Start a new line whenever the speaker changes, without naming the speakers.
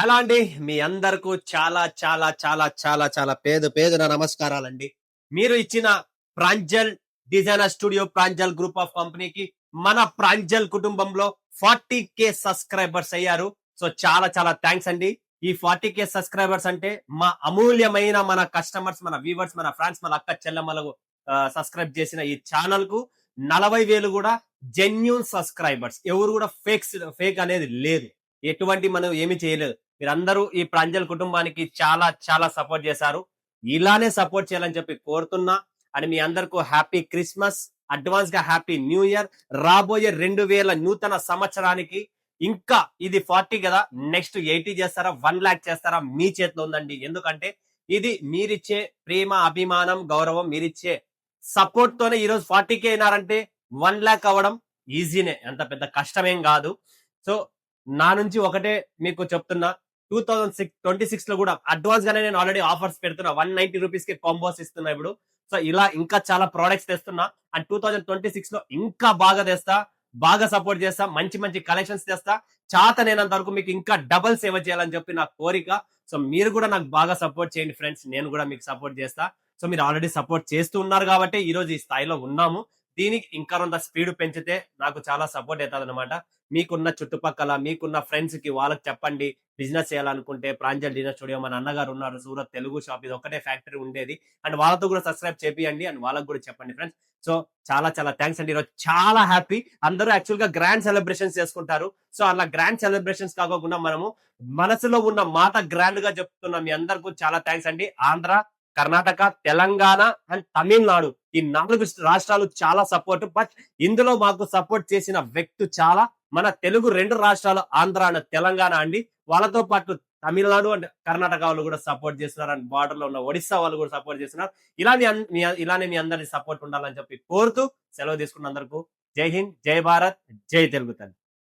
Hello అండి. మీ అందరకు చాలా చాలా చాలా చాలా చాలా పేదున నమస్కారాలండి. మీరు ఇచ్చిన Pranjal designer studio, Pranjal group of కంపెనీకి మన ప్రాంజల్ కుటుంబంలో 40K సబ్స్క్రైబర్స్ అయ్యారు. సో చాలా చాలా థాంక్స్ అండి. ఈ 40K సబ్స్క్రైబర్స్ అంటే మా అమూల్యమైన మన కస్టమర్స్, మన వ్యూవర్స్, మన ఫ్రెండ్స్, మన అక్క చెల్లెమ్మలకు సబ్స్క్రైబ్ చేసిన ఈ ఛానల్ కు 40,000 కూడా జెన్యూన్ సబ్స్క్రైబర్స్. ఎవరు కూడా ఫేక్ అనేది లేదు. ఎటువంటి మనం ఏమి చేయలేదు. మీరందరూ ఈ ప్రాంజల్ కుటుంబానికి చాలా చాలా సపోర్ట్ చేశారు. ఇలానే సపోర్ట్ చేయాలని చెప్పి కోరుతున్నా. అండ్ మీ అందరికీ హ్యాపీ క్రిస్మస్, అడ్వాన్స్ గా హ్యాపీ న్యూ ఇయర్. రాబోయే 2000 నూతన సంవత్సరానికి ఇంకా ఇది 40 కదా, నెక్స్ట్ 80 చేస్తారా, 1 lakh చేస్తారా, మీ చేతిలో ఉందండి. ఎందుకంటే ఇది మీరిచ్చే ప్రేమ, అభిమానం, గౌరవం, మీరిచ్చే సపోర్ట్ తోనే ఈరోజు 40K అయినారంటే 1 lakh అవ్వడం ఈజీనే, అంత పెద్ద కష్టమేం కాదు. సో నా నుంచి ఒకటే మీకు చెప్తున్నా, 2026 లో కూడా అడ్వాన్స్ గానే నేను ఆల్రెడీ ఆఫర్స్ పెడుతున్నా. 190 రూపీస్ కి కాంబోస్ ఇస్తున్నా ఇప్పుడు. సో ఇలా ఇంకా చాలా ప్రొడక్ట్స్ తెస్తున్నా. అండ్ 2026 లో ఇంకా బాగా తెస్తా, బాగా సపోర్ట్ చేస్తా, మంచి మంచి కలెక్షన్స్ తెస్తా. నేనంత వరకు మీకు ఇంకా డబుల్ సేవ చేయాలని చెప్పి నా కోరిక. సో మీరు కూడా నాకు బాగా సపోర్ట్ చేయండి ఫ్రెండ్స్, నేను కూడా మీకు సపోర్ట్ చేస్తా. సో మీరు ఆల్రెడీ సపోర్ట్ చేస్తూ ఉన్నారు కాబట్టి ఈ రోజు ఈ స్థాయిలో ఉన్నాము. దీనికి ఇంకా కొంత స్పీడ్ పెంచితే నాకు చాలా సపోర్ట్ అవుతుంది అనమాట. మీకున్న చుట్టుపక్కల, మీకున్న ఫ్రెండ్స్ కి వాళ్ళకి చెప్పండి. బిజినెస్ చేయాలనుకుంటే ప్రాంజల్ డిజైన్ స్టూడియో, మా నాన్నగారు ఉన్నారు సూరత్, తెలుగు షాప్, ఇది ఒకటే ఫ్యాక్టరీ ఉండేది. అండ్ వాళ్ళతో కూడా సబ్స్క్రైబ్ చేపియండి అండ్ వాళ్ళకి కూడా చెప్పండి ఫ్రెండ్స్. సో చాలా చాలా థ్యాంక్స్ అండి. ఈరోజు చాలా హ్యాపీ. అందరూ యాక్చువల్ గా గ్రాండ్ సెలబ్రేషన్స్ చేసుకుంటారు. సో అలా గ్రాండ్ సెలబ్రేషన్స్ కాకుండా మనము మనసులో ఉన్న మాట గ్రాండ్ గా చెప్తున్నాం. మీ అందరికీ చాలా థ్యాంక్స్ అండి. ఆంధ్ర, కర్ణాటక, తెలంగాణ అండ్ తమిళనాడు, ఈ 4 రాష్ట్రాలు చాలా సపోర్ట్. బట్ ఇందులో మాకు సపోర్ట్ చేసిన వ్యక్తి చాలా మన తెలుగు 2 రాష్ట్రాలు, ఆంధ్ర అండ్ తెలంగాణ అండి. వాళ్ళతో పాటు తమిళనాడు అండ్ కర్ణాటక వాళ్ళు కూడా సపోర్ట్ చేస్తున్నారు. అండ్ బార్డర్ లో ఉన్న ఒడిస్సా వాళ్ళు కూడా సపోర్ట్ చేస్తున్నారు. ఇలానే మీ అందరి సపోర్ట్ ఉండాలని చెప్పి కోరుతూ సెలవు తీసుకున్న అందరికీ జై హింద్, జై భారత్, జై తెలుగు తల్లి.